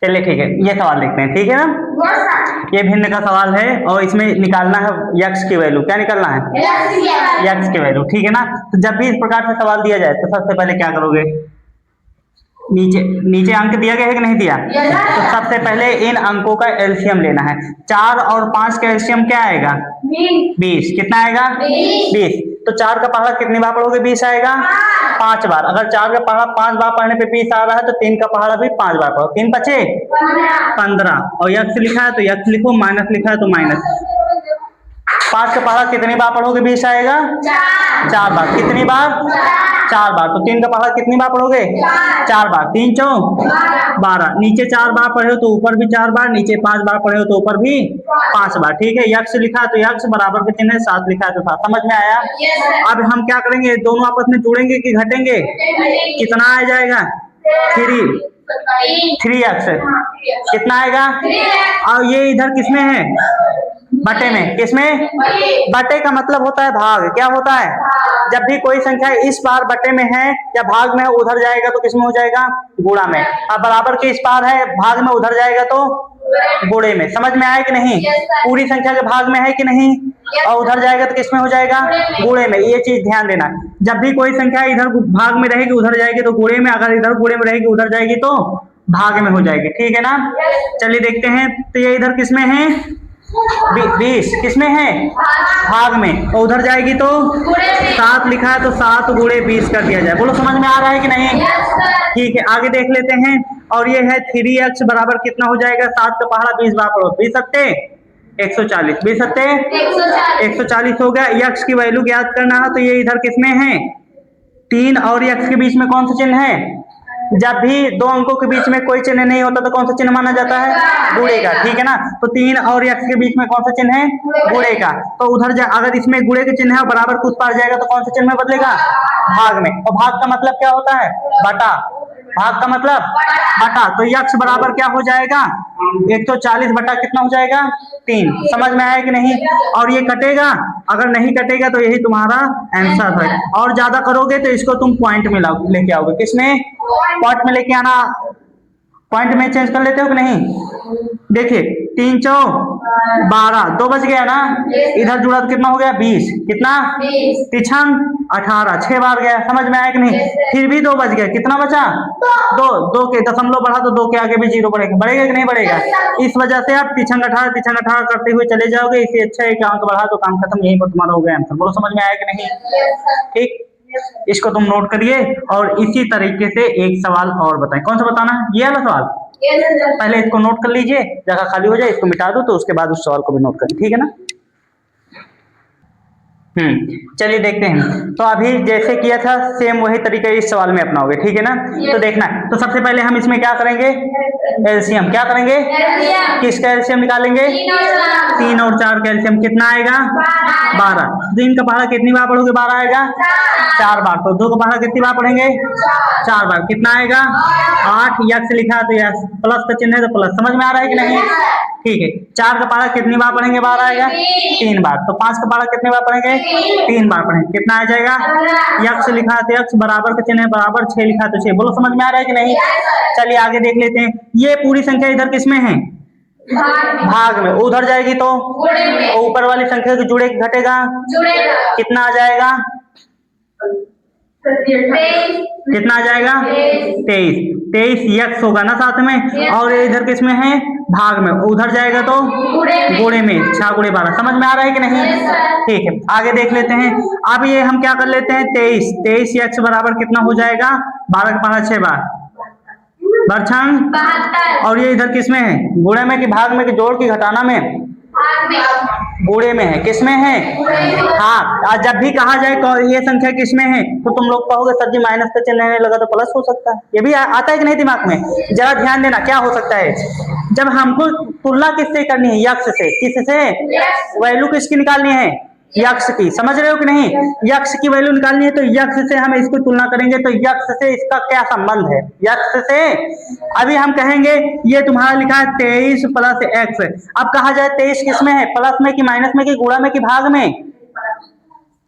चलिए ठीक है, ये सवाल देखते हैं, ठीक है ना। ये भिन्न का सवाल है और इसमें निकालना है यक्स की वैल्यू। क्या निकालना है? यक्स की वैल्यू, ठीक है ना। तो जब भी इस प्रकार से सवाल दिया जाए तो सबसे पहले क्या करोगे, नीचे नीचे अंक दिया गया है कि नहीं दिया, तो सबसे पहले इन अंकों का एलसीएम लेना है। 4 और 5 का एलसीएम क्या आएगा? 20। कितना आएगा? 20। तो 4 का पहाड़ा कितनी बार पढ़ोगे? 20 आएगा 5 बार। अगर 4 का पहाड़ा 5 बार पढ़ने पे 20 आ रहा है तो 3 का पहाड़ा भी 5 बार पढ़ो। 3 बचे 15 और यक्स लिखा है तो यक्स लिखो, माइनस लिखा है तो माइनस। 5 का पहाड़ा कितनी बार पढ़ोगे? 20 आएगा 4 बार। कितनी बार? 4 बार। तो 3 का पहाड़ा कितनी बार पढ़ोगे? 4 बार। 3 चौक 12। नीचे 4 बार पढ़े हो तो ऊपर भी 4 बार, नीचे 5 बार पढ़े हो तो ऊपर भी 5 बार। ठीक है, यक्स लिखा है तो यक्स, बराबर के चिन्ह है, 7 लिखा है तो 7। समझ में आया? अब हम क्या करेंगे, दोनों आपस में जुड़ेंगे कि घटेंगे? कितना आ जाएगा? 3x। कितना आएगा? और ये इधर किसमें है? बटे में। किसमें? बटे का मतलब होता है भाग। क्या होता है? जब भी कोई संख्या इस बार बटे में है या भाग में है, उधर जाएगा तो किसमें हो जाएगा? गुणा में। अब बराबर के इस पार है, भाग में उधर जाएगा तो गुणे में। समझ में आया कि नहीं? पूरी संख्या के भाग में है कि नहीं, और उधर जाएगा तो किसमें हो जाएगा? गुणे में। ये चीज ध्यान देना, जब भी कोई संख्या इधर भाग में रहेगी उधर जाएगी तो गुणे में, अगर इधर गुणे में रहेगी उधर जाएगी तो भाग में हो जाएगी। ठीक है ना। चलिए देखते हैं, तो ये इधर किसमें है? 20। किसमें है? भाग में। और उधर जाएगी तो 7 लिखा है तो 7 गुणे 20 कर दिया जाए। बोलो समझ में आ रहा है कि नहीं? ठीक है, आगे देख लेते हैं। और ये है 3x बराबर कितना हो जाएगा? 7 का पहाड़ा 20 बार पढ़ो। 20 सत्ते 140। 20 सत्ते 140 हो गया। यक्स की वैल्यू ज्ञात करना है तो ये इधर किसमें है? 3 और यक्स के बीच में कौन सा चिन्ह है? जब भी दो अंकों के बीच में कोई चिन्ह नहीं होता तो कौन सा चिन्ह माना जाता है? गुणे का। ठीक है ना। तो 3 और x के बीच में कौन सा चिन्ह है? गुणे का। तो उधर अगर इसमें गुणे के चिन्ह है और बराबर कुछ पार जाएगा तो कौन सा चिन्ह में बदलेगा? भाग में। और भाग का मतलब क्या होता है? बटा। भाग का मतलब बटा। तो यक्स बराबर क्या हो जाएगा? 140 बटा कितना हो जाएगा? 3। समझ में आया कि नहीं? और ये कटेगा, अगर नहीं कटेगा तो यही तुम्हारा आंसर है। और ज्यादा करोगे तो इसको तुम पॉइंट में लेके आओगे। किसमें? पॉइंट में लेके आना। पॉइंट में चेंज कर लेते हो कि नहीं? देखिए 3 चौक 12, 2 बच गया ना। इधर जुड़ा तो कितना हो गया? 20। कितना? 3 18, 6 बार गया। समझ में आया कि नहीं? फिर भी 2 बच गया। कितना बचा? 2 के दशमलव बढ़ा तो 2 के आगे भी 0 बढ़ेगा। बढ़ेगा कि नहीं बढ़ेगा? इस वजह से आप 3 18 करते हुए चले जाओगे। इससे अच्छा है कि अंक बढ़ा तो काम खत्म, यहीं पर तुम्हारा हो गया आंसर। बोलो समझ में आया कि नहीं? ठीक, इसको तुम नोट करिए। और इसी तरीके से एक सवाल और बताएं। कौन सा बताना है? ये वाला सवाल। पहले इसको नोट कर लीजिए, जगह खाली हो जाए इसको मिटा दो, तो उसके बाद उस सवाल को भी नोट करें। ठीक है ना। चलिए देखते हैं। तो अभी जैसे किया था सेम वही तरीका इस सवाल में अपनाओगे। ठीक है ना। तो देखना, तो सबसे पहले हम इसमें क्या करेंगे? एलसीएम। क्या करेंगे? किसका एलसीएम निकालेंगे? 3 और 4 का एलसीएम कितना आएगा? 12। 3 का पहाड़ा कितनी बार पढ़ोगे? 12 आएगा 4 बार। तो 2 का पहाड़ा कितनी बार पढ़ेंगे? 4 बार। कितना आएगा? 8। यक्स लिखा है तो यक्स, प्लस का चिन्ह है तो प्लस। समझ में आ रहा है कि नहीं? ठीक है। 4 का पहाड़ा कितनी बार पढ़ेंगे? 12 आएगा 3 बार। तो 5 का पहाड़ा कितनी बार पढ़ेंगे? 3 बार पढ़ेंगे। कितना आ जाएगा? यक्स लिखा है तो यक्स, बराबर का चिन्ह है बराबर, 6 लिखा है तो 6। बोलो समझ में आ रहा है कि नहीं? चलिए आगे देख लेते हैं। ये पूरी संख्या इधर किसमें है? भाग में। उधर जाएगी तो ऊपर वाली संख्या के जुड़े घटेगा। कितना आ जाएगा? कितना आ जाएगा? 23। 23 यक्स होगा ना साथ में, और इधर किसमें है? भाग में। उधर जाएगा तो गुणे में। 6 गुणे 12। समझ में आ रहा है कि नहीं? ठीक है, आगे देख लेते हैं। अब ये हम क्या कर लेते हैं? 23 यक्स बराबर कितना हो जाएगा? 12 का पहाड़ा 6 बार बरछंग। और ये इधर किसमें है? गुणे में कि भाग में कि जोड़ की घटाना में? गुणे में है। किसमें है? हाँ। जब भी कहा जाए ये संख्या किसमें है तो तुम लोग कहोगे सर जी माइनस का चिन्ह लगा तो प्लस हो सकता है। ये भी आता है कि नहीं दिमाग में? जरा ध्यान देना, क्या हो सकता है? जब हमको तुलना किससे करनी है? यक्स से। किससे? वैल्यू किसकी निकालनी है? यक्स की। समझ रहे हो कि नहीं? यक्स की वैल्यू निकालनी है तो यक्स से हम इसको तुलना करेंगे। तो यक्स से इसका क्या संबंध है? यक्स से अभी हम कहेंगे ये तुम्हारा लिखा है 23 प्लस एक्स। अब कहा जाए 23 किसमें है? प्लस में कि माइनस में कि गुणा में कि भाग में?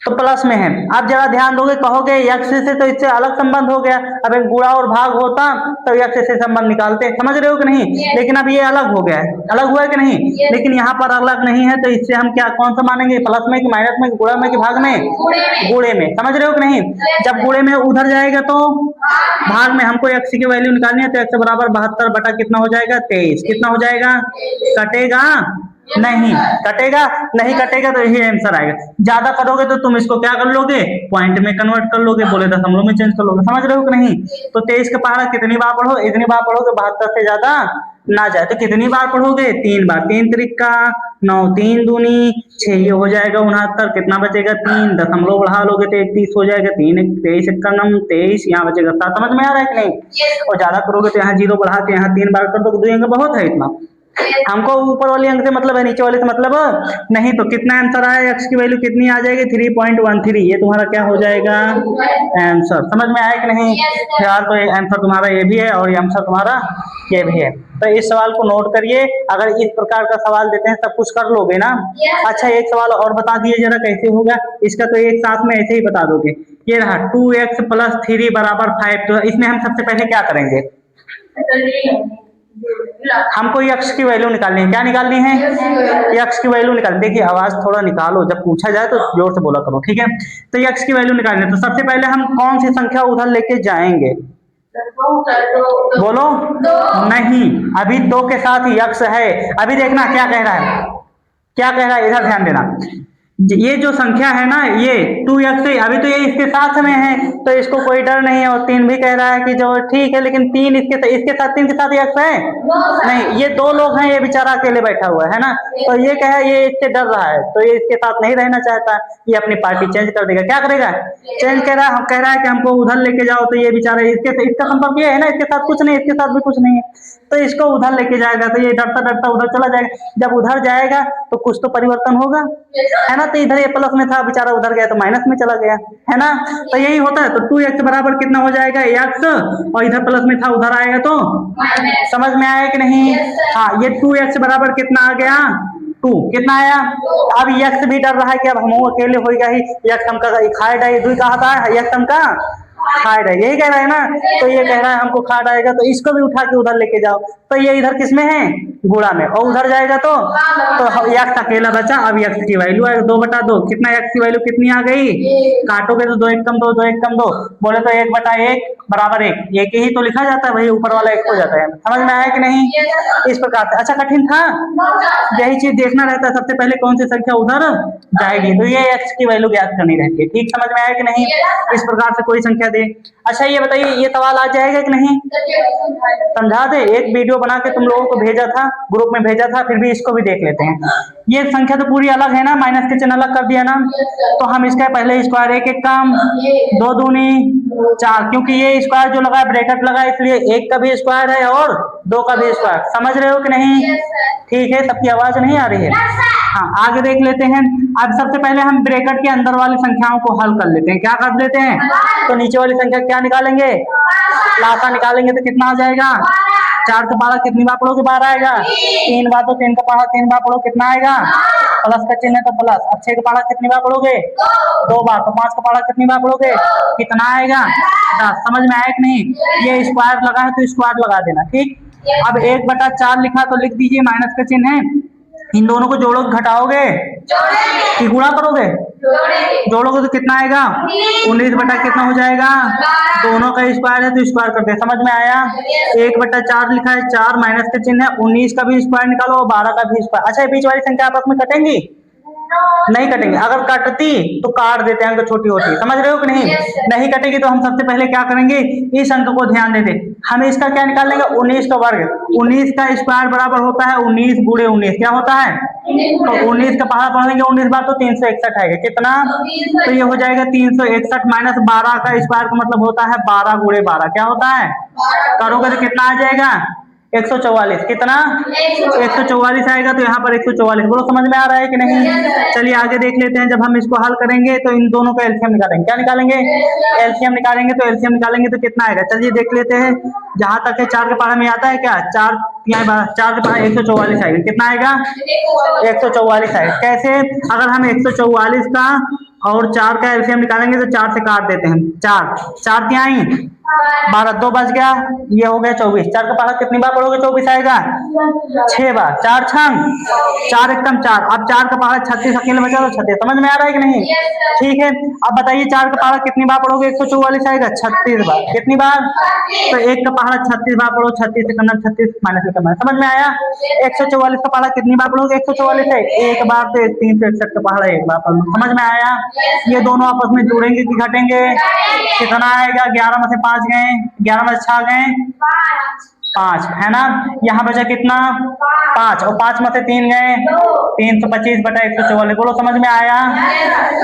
तो प्लस में है। आप जरा ध्यान दोगे, कहोगे यक्ष से तो इससे अलग संबंध हो गया, अब एक गुणा और भाग होता तो यक्ष से संबंध निकालते, समझ रहे हो कि नहीं? लेकिन अब ये अलग हो गया है, अलग हुआ है कि नहीं? लेकिन यहाँ पर अलग नहीं है, तो इससे हम क्या कौन सा मानेंगे, प्लस में कि माइनस में, गुणा में कि भाग में? गुणे में, समझ रहे हो कि नहीं? जब गुणे में उधर जाएगा तो भाग में हमको x की वैल्यू निकालनी है, तो x बराबर 72 बटा कितना हो जाएगा, 23। कितना हो जाएगा? कटेगा नहीं, कटेगा नहीं, कटेगा तो यही आंसर आएगा। ज्यादा करोगे तो तुम इसको क्या कर लोगे, पॉइंट में कन्वर्ट कर लोगे, बोले दशमलव में चेंज कर लोगे, समझ रहे हो कि नहीं? तो 23 का पहाड़ा कितनी बार पढ़ो, इतनी बार पढ़ोगे 72 से ज्यादा ना जाए, तो कितनी बार पढ़ोगे, 3 बार। 3 त्रिक का 9, 3 दूनी 6, ये हो जाएगा 69। कितना बचेगा, 3, दशमलव बढ़ा लोगे तो 31 हो जाएगा, 3 23 का 23, यहाँ बचेगा 7। समझ में आ रहा है कि नहीं? और ज्यादा करोगे तो यहाँ 0 बढ़ा के यहाँ 3 बार कर दो, 2 अंक बहुत है इतना। हमको ऊपर वाले अंक से मतलब है, नीचे वाले से मतलब नहीं। तो कितना आंसर आया, x की वैल्यू कितनी आ जाएगी, 3.13। ये तुम्हारा क्या हो जाएगा, आंसर। समझ में आया कि नहीं? यार तो आंसर तुम्हारा ये भी है और ये आंसर तुम्हारा ये भी है। तो इस सवाल को नोट करिए, अगर इस प्रकार का सवाल देते हैं सब कुछ कर लोगे ना। अच्छा एक सवाल और बता दिए जरा कैसे होगा इसका, तो एक साथ में ऐसे ही बता दोगे। ये रहा 2x + 3 = 5। तो इसमें हम सबसे पहले क्या करेंगे, हमको यक्ष की वैल्यू निकालनी है। क्या निकालनी है, यक्ष की वैल्यू निकाल। देखिए आवाज थोड़ा निकालो, जब पूछा जाए तो जोर से बोला करो, ठीक है? तो यक्ष की वैल्यू निकालनी है, तो सबसे पहले हम कौन सी संख्या उधर लेके जाएंगे, बोलो? नहीं, अभी 2 के साथ यक्ष है। अभी देखना क्या कह रहा है, क्या कह रहा है, इधर ध्यान देना। ये जो संख्या है ना, ये 2x है, अभी तो ये इसके साथ में है तो इसको कोई डर नहीं है। और 3 भी कह रहा है कि जो ठीक है, लेकिन 3 इसके साथ 3 के साथ x है नहीं, ये 2 लोग हैं, ये बेचारा अकेले बैठा हुआ है ना। तो ये क्या है, ये इससे डर रहा है, तो ये इसके साथ नहीं रहना चाहता, ये अपनी पार्टी चेंज कर देगा। क्या करेगा, चेंज कर रहा है, कह रहा है कि हमको उधर लेके जाओ। तो ये बेचारा इसका संपर्क ये है ना, इसके साथ कुछ नहीं, इसके साथ भी कुछ नहीं है, तो इसको उधर लेके जाएगा। तो ये डरता डरता उधर चला जाएगा। जब उधर जाएगा तो कुछ तो परिवर्तन होगा, है ना? तो इधर ये प्लस में था, बेचारा उधर गया तो माइनस में चला गया, है ना? तो यही होता है। तो 2x बराबर कितना हो जाएगा, x, और इधर प्लस में था उधर आएगा तो समझ में आया कि नहीं? हाँ, ये 2x बराबर कितना आ गया, 2। कितना आया? अब यक्ष भी डर रहा है कि अब हम अकेले होगा ही, यक्ष हम का खाए डाए, 2 कहा था यक्ष हम का खाए डाए, यही कह रहा है ना। तो ये कह रहा है हमको खा डाएगा, तो इसको भी उठा के उधर लेके जाओ। तो ये इधर किसमें है, गुणा में, और उधर जाएगा तो यक्ष अकेला बचा। अब यक्ष की वैल्यू है 2/2। कितना, यक्ष की वैल्यू कितनी आ गई, काटोगे तो 2 1 कम 2, 2 1 कम 2, बोले तो 1/1 = 1। एक ही तो लिखा जाता है, वही ऊपर वाला 1 हो जाता है। समझ में आया कि नहीं? इस प्रकार से। अच्छा कठिन था, यही चीज देखना रहता है, सबसे पहले कौन सी संख्या उधर जाएगी, तो ये x की वैल्यू ज्ञात करनी रहती है। ठीक, समझ में आया कि नहीं? इस प्रकार से कोई संख्या दे। अच्छा ये बताइए, ये सवाल आ जाएगा कि नहीं, समझा दे? एक वीडियो बना के तुम लोगों को भेजा था, ग्रुप में भेजा था, फिर भी इसको भी देख लेते हैं। ये संख्या तो पूरी अलग है ना, माइनस के चिन्ह अलग कर दिया ना, तो हम इसका पहले स्क्वायर 1 1 कम 2 दूनी 4, क्योंकि ये स्क्वायर जो लगा है ब्रैकेट लगा है, इसलिए 1 का भी स्क्वायर है और 2 का भी स्क्वायर। समझ रहे हो कि नहीं? ठीक है, सबकी आवाज नहीं आ रही है? हाँ, आगे देख लेते हैं। अब सबसे पहले हम ब्रैकेट के अंदर वाली संख्याओं को हल कर लेते हैं। क्या कर लेते हैं, तो नीचे वाली संख्या क्या निकालेंगे, लासा निकालेंगे, तो कितना आ जाएगा, 4 का पहाड़ा कितनी बार पढ़ोगे, 12 आएगा। 3 बार तो 3 का पहाड़ा 3 बार पढ़ो, कितना आएगा, प्लस का चिन्ह है तो प्लस। अब 6 का पहाड़ा कितनी बार पढ़ोगे, 2 बार, तो 5 का पहाड़ा कितनी बार पढ़ोगे, कितना आएगा, 10। समझ में आया कि नहीं? ये स्क्वायर लगा है तो स्क्वायर लगा देना, ठीक। अब 1/4 लिखा तो लिख दीजिए, माइनस का चिन्ह है। इन दोनों को जोड़ोगे घटाओगे कि गुणा करोगे, जोड़ोगे तो कितना आएगा, 19 बटा कितना हो जाएगा, दोनों का स्क्वायर है तो स्क्वायर करते हैं। समझ में आया? 1/4 लिखा है, 4 माइनस का चिन्ह है, 19 का भी स्क्वायर निकालो और 12 का भी स्क्वायर। अच्छा, बीच वाली संख्या आपस में कटेंगी, नहीं कटेंगे। अगर कटती तो काट देते हैं, छोटी होती। समझ रहे हो कि नहीं? नहीं कटेगी तो हम सबसे पहले क्या करेंगे, इस अंक को ध्यान देते, हम इसका क्या निकालेंगे, 19 का वर्ग। 19 का स्क्वायर बराबर होता है 19 × 19, क्या होता है, तो 19 का पहाड़ा पढ़ेंगे 19 बार तो 361 आएगा। कितना, तो ये हो जाएगा 361 माइनस 12 का स्क्वायर का मतलब होता है 12 × 12, क्या होता है, करोगे तो कितना आ जाएगा, 144। कितना, 144 आएगा। तो यहाँ पर 144, बोलो समझ में आ रहा है कि नहीं? चलिए आगे देख लेते हैं। जब हम इसको हल करेंगे तो इन दोनों का एलसीएम निकालेंगे। क्या निकालेंगे, एलसीएम निकालेंगे। तो एलसीएम निकालेंगे तो कितना आएगा, चलिए देख लेते हैं। जहां तक है 4 के पहाड़ा में आता है क्या, 4 के पहाड़ा 144 आएगा। कितना आएगा, 144 आएगा। कैसे, अगर हम 144 का और 4 का एलसीएम निकालेंगे तो 4 से काट देते हैं। 4 4 क्या आई 12, 2 बच गया, ये हो गया 24। 4 का पहाड़ा कितनी बार पढ़ोगे 24 आएगा 6 बार। 4 छंग 4 एकदम 4। अब 4 का पहाड़ा 36 अकेले बचा तो 36। समझ में आ रहा है कि नहीं? ठीक है, अब बताइए 4 का पहाड़ा कितनी बार पढ़ोगे 144 आएगा 36 बार। कितनी बार? तो 1 का पहाड़ा 36 बार पढ़ो, 36 से करना 36 माइनस में करना। समझ में आया? 144 का पहाड़ा कितनी बार पढ़ोगे 144 है एक बार, तो 361 का पहाड़ा एक बार पढ़ लो। समझ में आया? ये दोनों आपस में जुड़ेंगे कि घटेंगे? कितना आएगा? 11 में से 5 गए, 11 में से 6 गए 5 है ना। यहाँ बचा कितना 5, और 5 में से 3 गए 325 बटा 144। बोलो समझ में आया?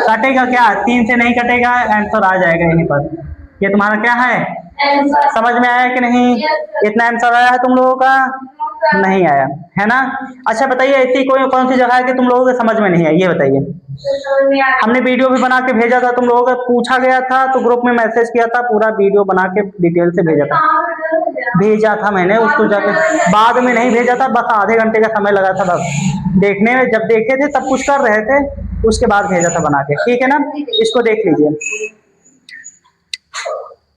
कटेगा क्या? 3 से नहीं कटेगा, आंसर आ जाएगा यहीं पर। ये तुम्हारा क्या है? समझ में आया कि नहीं? इतना आंसर आया है तुम लोगों का? नहीं आया है ना। अच्छा बताइए ऐसी कोई कौन सी जगह है कि तुम लोगों को समझ में नहीं आई, ये बताइए। हमने वीडियो भी बना के भेजा था, तुम लोगों को पूछा गया था तो ग्रुप में मैसेज किया था, पूरा वीडियो बना के डिटेल से भेजा था मैंने उसको जाके। बाद में नहीं भेजा था, बस आधे घंटे का समय लगा था बस देखने में। जब देखे थे सब कुछ कर रहे थे, उसके बाद भेजा था बना के। ठीक है ना, इसको देख लीजिए।